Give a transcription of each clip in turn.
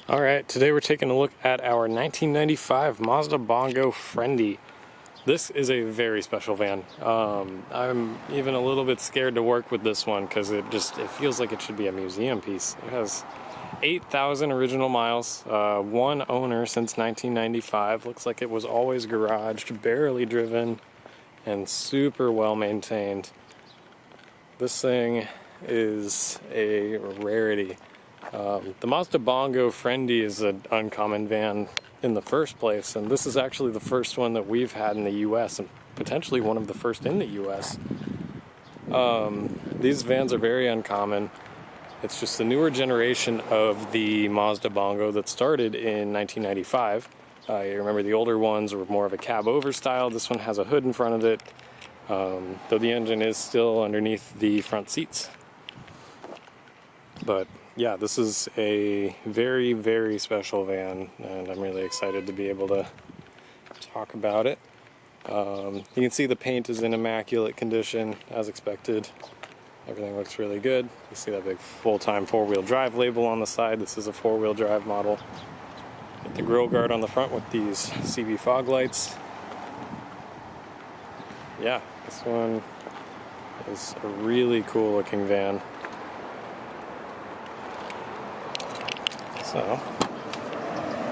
Alright, today we're taking a look at our 1995 Mazda Bongo Friendee. This is a very special van. I'm even a little bit scared to work with this one because it feels like it should be a museum piece. It has 8,000 original miles, one owner since 1995. Looks like it was always garaged, barely driven, and super well maintained. This thing is a rarity. The Mazda Bongo Friendee is an uncommon van in the first place, and this is actually the first one that we've had in the US, and potentially one of the first in the US. These vans are very uncommon. It's just the newer generation of the Mazda Bongo that started in 1995. You remember the older ones were more of a cab-over style. This one has a hood in front of it, though the engine is still underneath the front seats. But yeah, this is a very, very special van, and I'm really excited to be able to talk about it. You can see the paint is in immaculate condition, as expected. Everything looks really good. You see that big full-time four-wheel drive label on the side. This is a four-wheel drive model. Get the grille guard on the front with these CB fog lights. Yeah, this one is a really cool-looking van. So,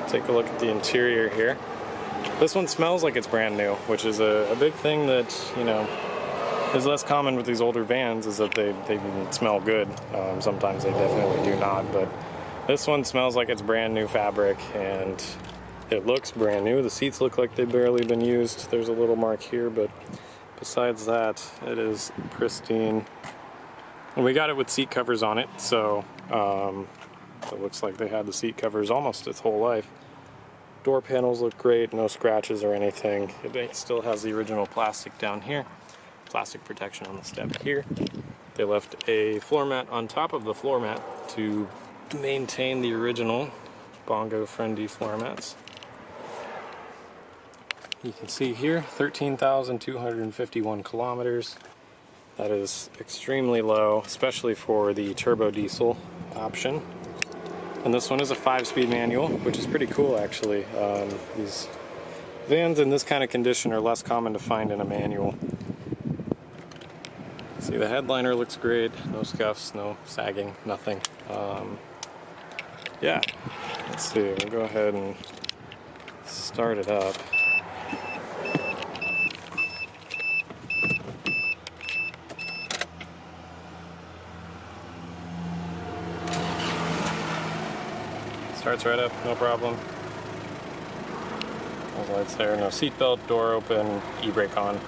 take a look at the interior here. This one smells like it's brand new, which is a big thing that, you know, is less common with these older vans, is that they smell good. Sometimes they definitely do not, but this one smells like it's brand new fabric, and it looks brand new. The seats look like they've barely been used. There's a little mark here, but besides that, it is pristine. And we got it with seat covers on it, so it looks like they had the seat covers almost its whole life. Door panels look great, no scratches or anything. It still has the original plastic down here, plastic protection on the step here. They left a floor mat on top of the floor mat to maintain the original Bongo Friendee floor mats. You can see here, 13,251 kilometers. That is extremely low, especially for the turbo diesel option. And this one is a 5-speed manual, which is pretty cool actually. These vans in this kind of condition are less common to find in a manual. See, the headliner looks great, no scuffs, no sagging, nothing. Yeah, let's see, we'll go ahead and start it up. Starts right up, no problem. Those lights there, no seatbelt, door open, e-brake on.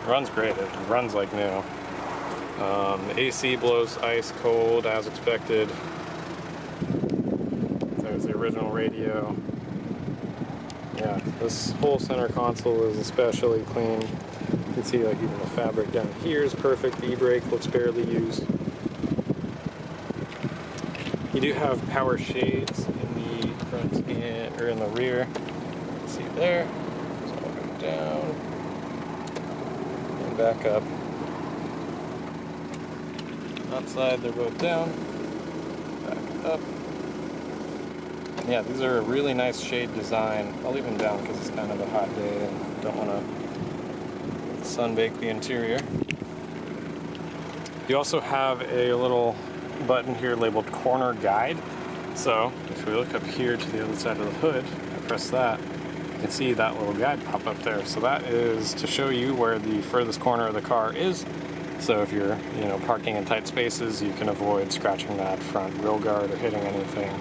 Runs great, it runs like new. The AC blows ice cold as expected. There's the original radio. Yeah, this whole center console is especially clean. You can see like even the fabric down here is perfect. The e-brake looks barely used. You do have power shades in the front or in the rear. See there. So I'll go down and back up. Outside they're both down. Back up. Yeah, these are a really nice shade design. I'll leave them down because it's kind of a hot day and don't want to sunbake the interior. You also have a little button here labeled corner guide. So if we look up here to the other side of the hood, I press that, you can see that little guide pop up there. So that is to show you where the furthest corner of the car is. So if you're, you know, parking in tight spaces, you can avoid scratching that front grille guard or hitting anything.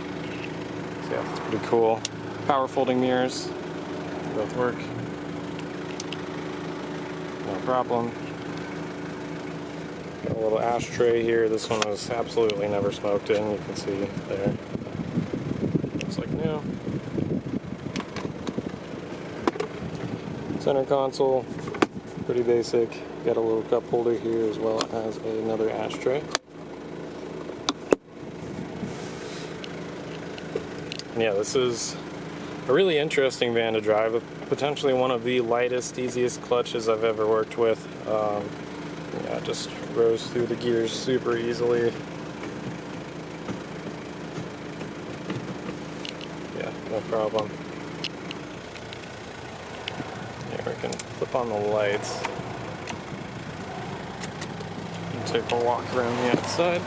So yeah, that's pretty cool. Power folding mirrors, both work. No problem. Got a little ashtray here. This one was absolutely never smoked in. You can see there. Looks like new. Center console, pretty basic. Got a little cup holder here as well as another ashtray. And yeah, this is a really interesting van to drive. Potentially one of the lightest, easiest clutches I've ever worked with. Yeah, it just rose through the gears super easily. Yeah, no problem. Here we can flip on the lights and take a walk around the outside.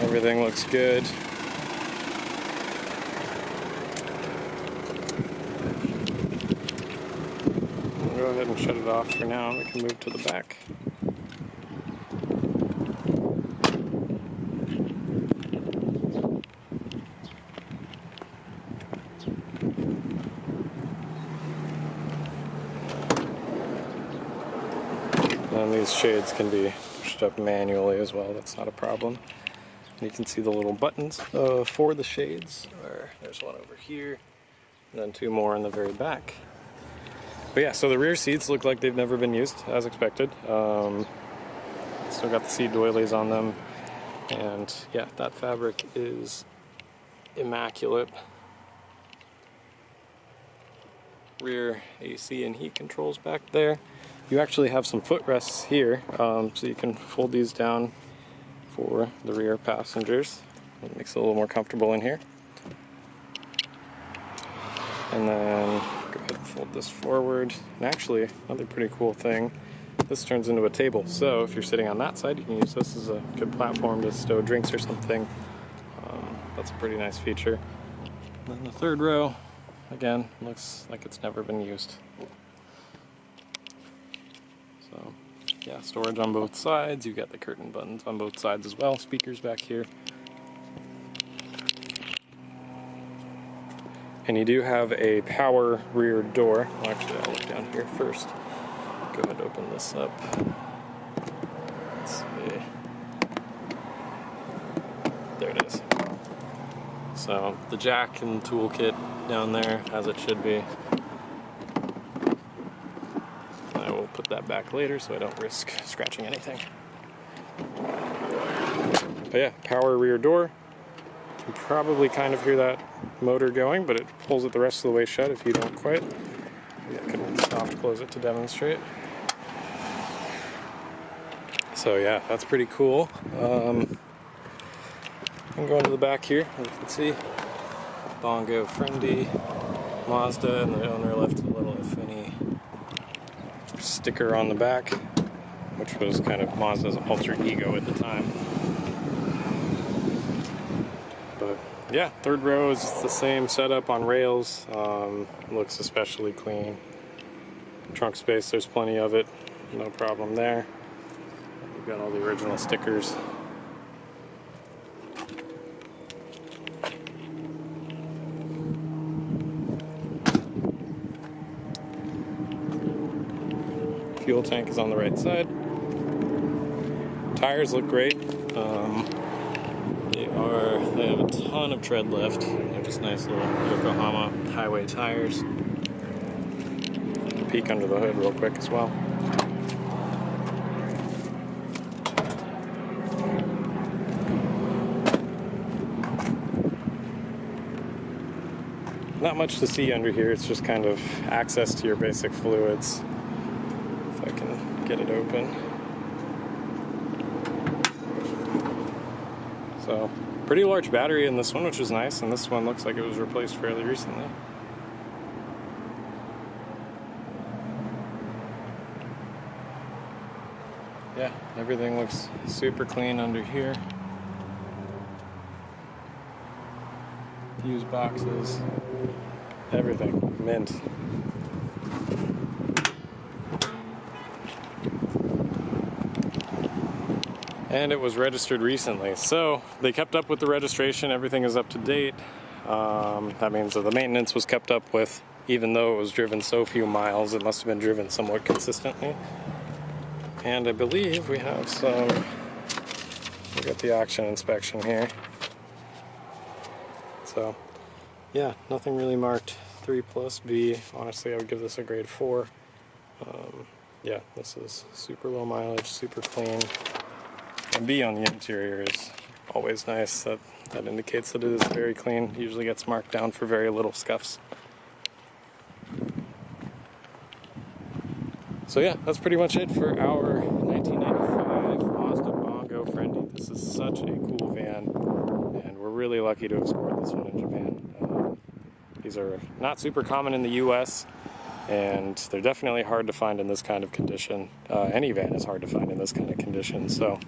Everything looks good. We'll go ahead and shut it off for now. We can move to the back. And these shades can be pushed up manually as well. That's not a problem. And you can see the little buttons for the shades. There's one over here, and then two more in the very back. But yeah, so the rear seats look like they've never been used, as expected. Still got the seat doilies on them, and yeah, that fabric is immaculate. Rear AC and heat controls back there. You actually have some footrests here, so you can fold these down for the rear passengers. It makes it a little more comfortable in here. And then go ahead and fold this forward. And actually, another pretty cool thing, this turns into a table. So if you're sitting on that side, you can use this as a good platform to stow drinks or something. That's a pretty nice feature. And then the third row, again, looks like it's never been used. So yeah, storage on both sides. You've got the curtain buttons on both sides as well. Speakers back here. And you do have a power rear door. Well, actually, I'll look down here first. Go ahead and open this up. Let's see. There it is. So the jack and toolkit down there, as it should be. I will put that back later so I don't risk scratching anything. But yeah, power rear door. You can probably kind of hear that motor going, but it pulls it the rest of the way shut if you don't quite. Yeah, I can soft close it to demonstrate. So yeah, that's pretty cool. I'm going to the back here, as you can see. Bongo Friendee, Mazda, and the owner left a little Affinity sticker on the back, which was kind of Mazda's alter ego at the time. But yeah, third row is the same setup on rails. Looks especially clean. Trunk space, there's plenty of it, no problem there. We've got all the original stickers. Fuel tank is on the right side. Tires look great. They have a ton of tread left. They're just nice little Yokohama highway tires. Peek under the hood real quick as well. Not much to see under here. It's just kind of access to your basic fluids. If I can get it open. So, pretty large battery in this one, which is nice, and this one looks like it was replaced fairly recently. Yeah, everything looks super clean under here. Fuse boxes, everything, mint. And it was registered recently, so they kept up with the registration. Everything is up to date. That means that the maintenance was kept up with, even though it was driven so few miles. It must have been driven somewhat consistently. And I believe we have we got the action inspection here. So yeah, nothing really marked 3 plus B. Honestly, I would give this a grade 4. Yeah, this is super low mileage, super clean. And B on the interior is always nice. That indicates that it is very clean. Usually gets marked down for very little scuffs. So yeah, that's pretty much it for our 1995 Mazda Bongo Friendee. This is such a cool van, and we're really lucky to have scored this one in Japan. These are not super common in the US, and they're definitely hard to find in this kind of condition. Any van is hard to find in this kind of condition, so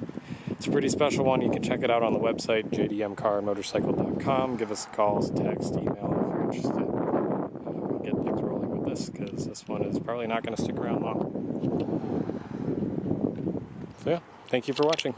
it's a pretty special one. You can check it out on the website, jdmcarmotorcycle.com. Give us a call, text, email if you're interested. We'll get things rolling with this, because this one is probably not going to stick around long. So yeah, thank you for watching.